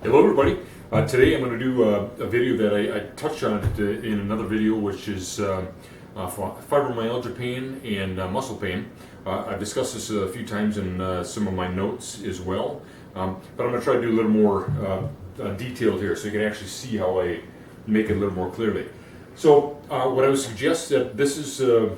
Hello everybody. Today I'm going to do a video that I touched on in another video, which is fibromyalgia pain and muscle pain. I've discussed this a few times in some of my notes as well, but I'm going to try to do a little more detailed here so you can actually see how I make it a little more clearly. So what I would suggest that this is a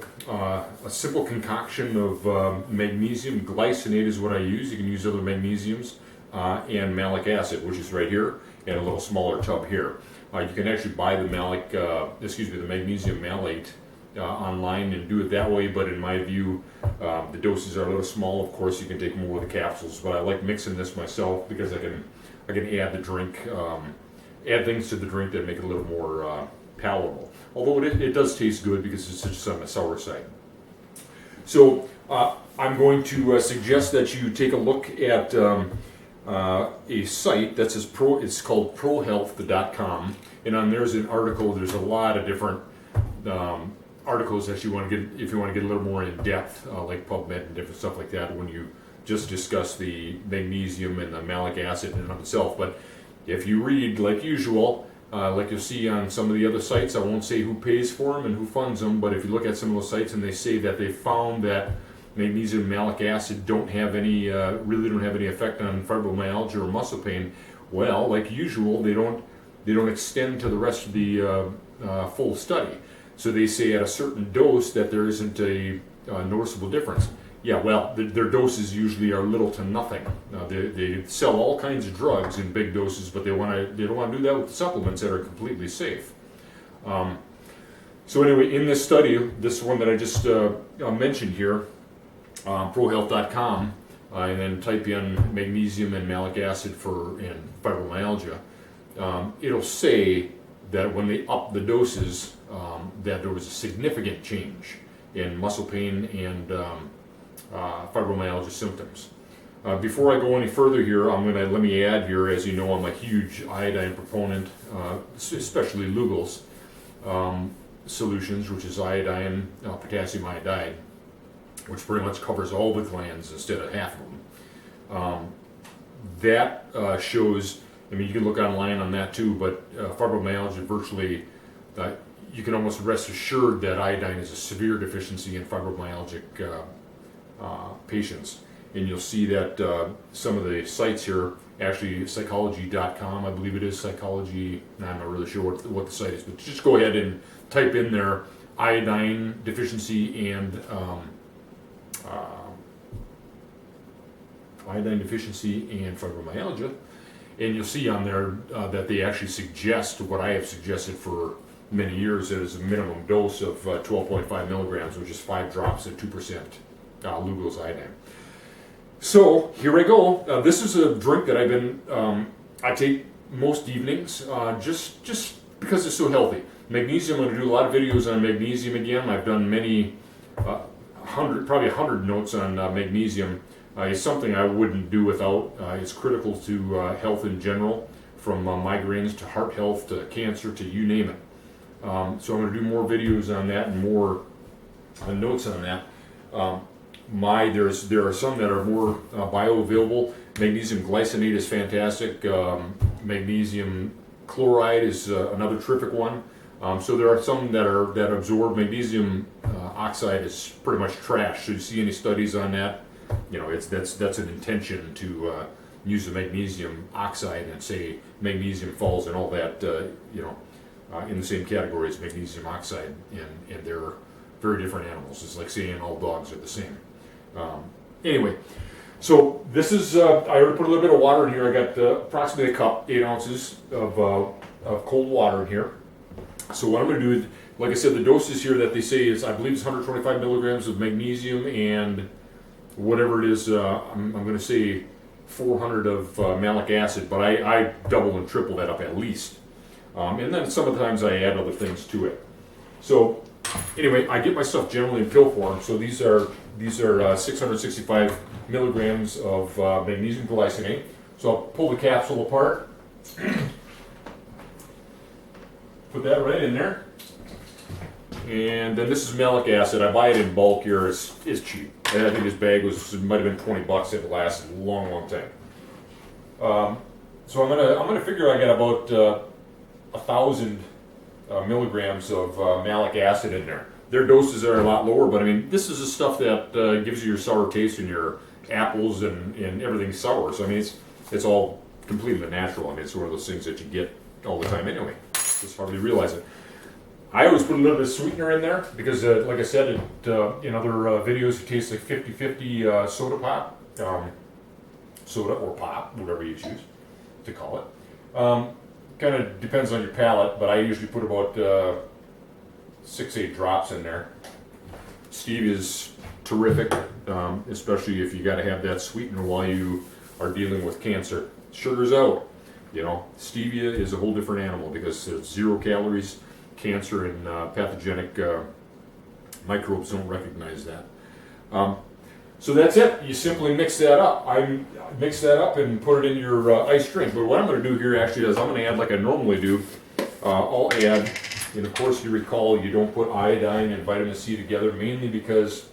simple concoction of magnesium glycinate is what I use. You can use other magnesiums. And malic acid, which is right here, and a little smaller tub here. You can actually buy the magnesium malate online and do it that way, but in my view, the doses are a little small. Of course, you can take more of the capsules, but I like mixing this myself because I can add the drink, add things to the drink that make it a little more palatable. Although it does taste good because it's just on the sour side. So I'm going to suggest that you take a look at a site that says it's called prohealth.com, and on there's an article. There's a lot of different articles that you want to get if you want to get a little more in depth, like PubMed and different stuff like that. When you just discuss the magnesium and the malic acid in and of itself, but if you read like usual, like you'll see on some of the other sites, I won't say who pays for them and who funds them, but if you look at some of those sites and they say that they found that magnesium and malic acid don't have any effect on fibromyalgia or muscle pain. Well, like usual, they don't extend to the rest of the full study. So they say at a certain dose that there isn't a noticeable difference. Yeah, well, their doses usually are little to nothing. They sell all kinds of drugs in big doses, but they don't want to do that with supplements that are completely safe. So anyway, in this study, this one that I just mentioned here, prohealth.com, and then type in magnesium and malic acid and fibromyalgia, it'll say that when they up the doses, that there was a significant change in muscle pain and fibromyalgia symptoms. Before I go any further here, let me add here, as you know, I'm a huge iodine proponent, especially Lugol's solutions, which is iodine, potassium iodide, which pretty much covers all the glands instead of half of them. That shows, you can look online on that too, but fibromyalgia virtually, you can almost rest assured that iodine is a severe deficiency in fibromyalgic patients. And you'll see that some of the sites here, actually psychology.com, I believe it is psychology, I'm not really sure what the site is, but just go ahead and type in there iodine deficiency and fibromyalgia, and you'll see on there that they actually suggest what I have suggested for many years, that is a minimum dose of 12.5 milligrams, which is 5 drops at 2% Lugol's iodine. So here I go. This is a drink that I take most evenings, just because it's so healthy. Magnesium, I'm going to do a lot of videos on magnesium again. I've done many, probably 100 notes on magnesium. It's something I wouldn't do without. It's critical to health in general, from migraines to heart health to cancer to you name it. So I'm going to do more videos on that and more notes on that. There are some that are more bioavailable. Magnesium glycinate is fantastic. Magnesium chloride is another terrific one. So there are some that absorb. Magnesium oxide is pretty much trash. So you see any studies on that, that's an intention to use the magnesium oxide and say magnesium falls and all that, in the same category as magnesium oxide, and they're very different animals. It's like saying all dogs are the same. Anyway, so this is, I already put a little bit of water in here. I got approximately a cup, 8 ounces of cold water in here. So what I'm going to do is, like I said, the doses here that they say is, I believe it's 125 milligrams of magnesium and whatever it is, I'm going to say 400 of malic acid, but I double and triple that up at least. And then sometimes I add other things to it. So anyway, I get my stuff generally in pill form. So these are 665 milligrams of magnesium glycinate. So I'll pull the capsule apart. Put that right in there. And then this is malic acid. I buy it in bulk here. It's cheap. And I think this bag might have been $20. It lasts a long, long time. So I'm gonna figure I got about 1,000 milligrams of malic acid in there. Their doses are a lot lower, but I mean, this is the stuff that gives you your sour taste in your apples and everything sour. So I mean, it's all completely natural. I mean, it's one of those things that you get all the time anyway. Just hardly realize it. I always put a little bit of sweetener in there because, like I said, in other videos, it tastes like 50-50 soda pop, soda or pop, whatever you choose to call it. Kind of depends on your palate, but I usually put about 6-8 drops in there. Stevia is terrific, especially if you got to have that sweetener while you are dealing with cancer. Sugar's out. You know, stevia is a whole different animal because it's 0 calories. Cancer and pathogenic microbes don't recognize that. So that's it. You simply mix that up. I mix that up and put it in your iced drink. But what I'm going to do here actually is I'm going to add, like I normally do, I'll add, and of course you recall you don't put iodine and vitamin C together, mainly because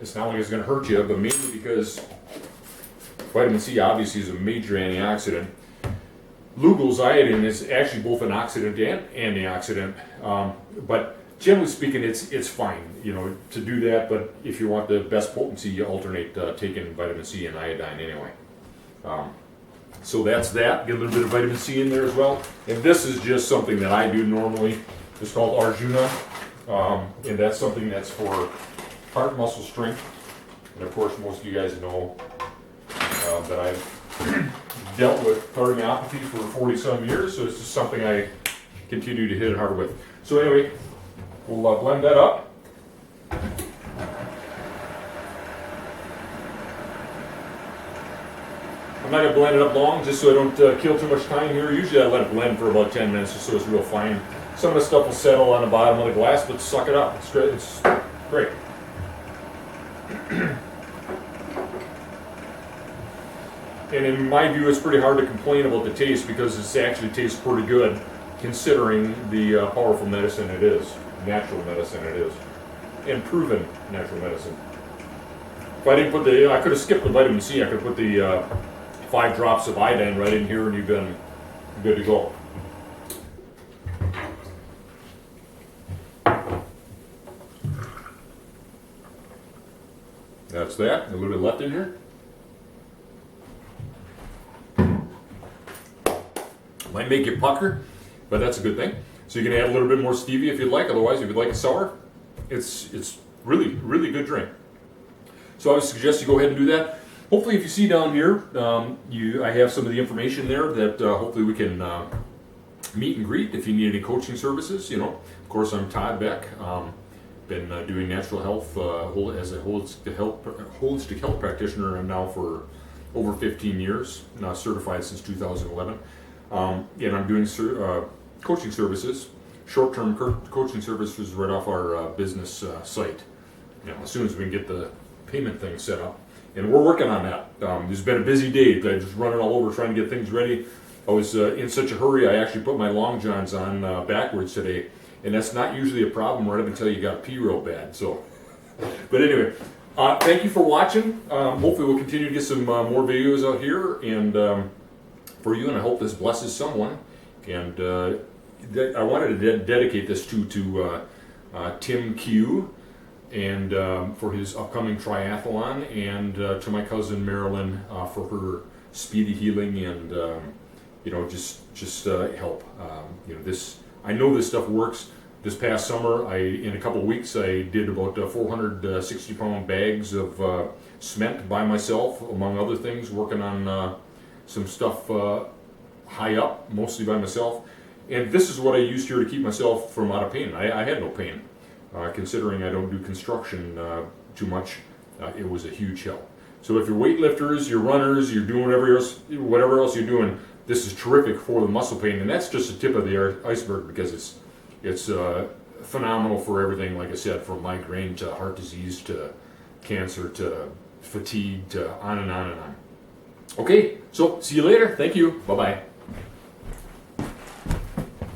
it's not like it's going to hurt you, but mainly because vitamin C obviously is a major antioxidant. Lugol's iodine is actually both an oxidant and antioxidant, but generally speaking, it's fine, you know, to do that. But if you want the best potency, you alternate taking vitamin C and iodine anyway. So that's that. Get a little bit of vitamin C in there as well. And this is just something that I do normally. It's called Arjuna, and that's something that's for heart muscle strength. And of course, most of you guys know that I've dealt with cardiomyopathy for 40-some years, so it's just something I continue to hit it hard with. So anyway, we'll blend that up. I'm not going to blend it up long, just so I don't kill too much time here. Usually I let it blend for about 10 minutes just so it's real fine. Some of the stuff will settle on the bottom of the glass, but suck it up. It's great. It's great. And in my view, it's pretty hard to complain about the taste because it actually tastes pretty good considering the powerful medicine it is, natural medicine it is, and proven natural medicine. If I didn't put I could have skipped the vitamin C. I could put the 5 drops of iodine right in here and you've been good to go. That's that. A little bit left in here. Might make you pucker, but that's a good thing. So you can add a little bit more stevia if you'd like. Otherwise, if you'd like it sour, it's really, really good drink. So I would suggest you go ahead and do that. Hopefully, if you see down here, I have some of the information there that hopefully we can meet and greet if you need any coaching services. You know, of course, I'm Todd Beck. Been doing natural health as a holistic health practitioner now for over 15 years. Certified since 2011. And I'm doing coaching services, short-term coaching services right off our business site. You know, as soon as we can get the payment thing set up. And we're working on that. It's been a busy day. I'm just running all over trying to get things ready. I was in such a hurry, I actually put my long johns on backwards today. And that's not usually a problem right up until you got to pee real bad. So, but anyway, thank you for watching. Hopefully we'll continue to get some more videos out here and for you, and I hope this blesses someone. And I wanted to dedicate this to Tim Q, and for his upcoming triathlon, and to my cousin Marilyn for her speedy healing and you know, just help. You know, I know this stuff works. This past summer, in a couple of weeks, I did about 460-pound bags of cement by myself, among other things, working on some stuff high up, mostly by myself. And this is what I used here to keep myself from out of pain. I had no pain. Considering I don't do construction too much, it was a huge help. So if you're weightlifters, you're runners, you're doing whatever else you're doing, this is terrific for the muscle pain. And that's just the tip of the iceberg because it's phenomenal for everything, like I said, from migraine to heart disease to cancer to fatigue to on and on and on. Okay, so see you later. Thank you. Bye-bye.